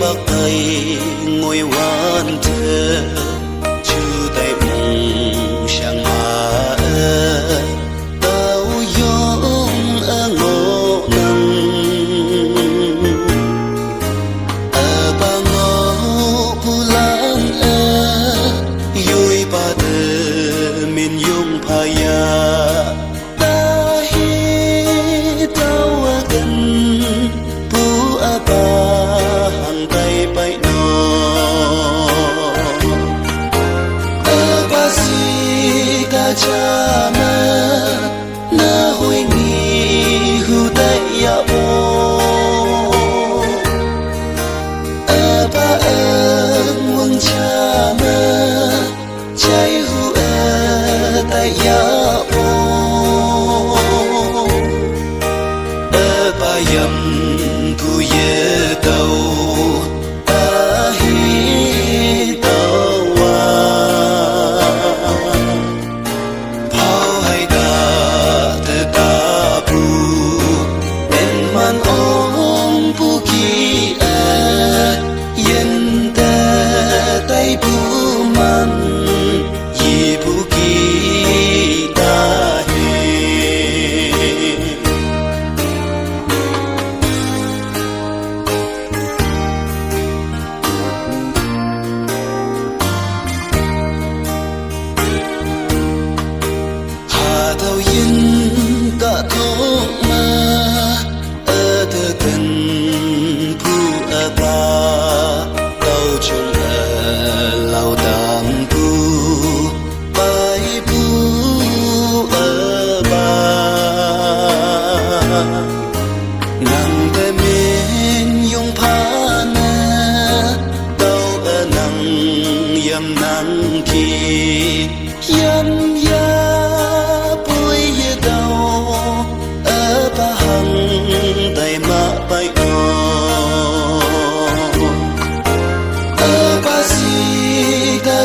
bạc thầy ngồi hoan thơ chư tay mong sang mà tao yong ngô nang ba ngô pulang yui ba de min yong phaya chama na hoi ni hu dai ya o ba wang chama chai hu dai ya o ba yam pu ye tau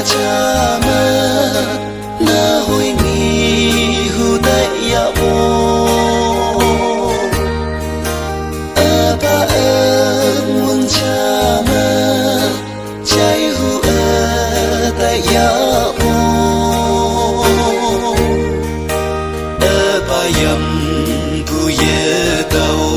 chama na hoi ni hu dai ya o ba wang chama chai hu dai ya o ba yam pu ye tau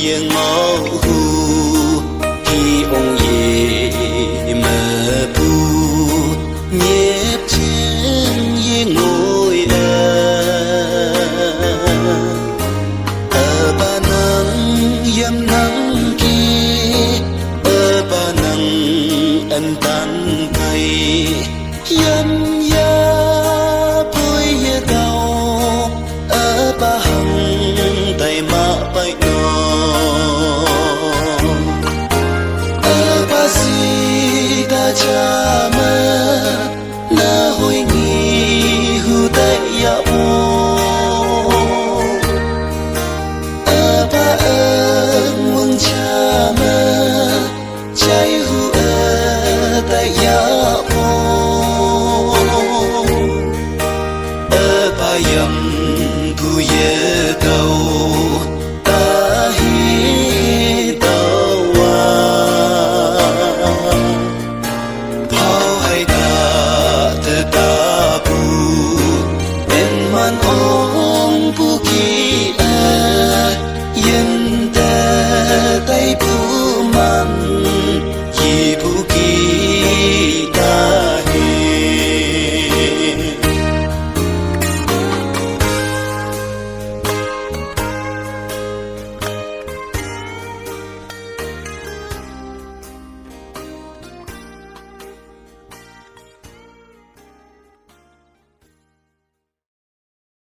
yên ngõ hu khi ông ye mơ pu nhếp trên ye ngồi ba nắng yam nắng kia ba nắng ân tan thay yam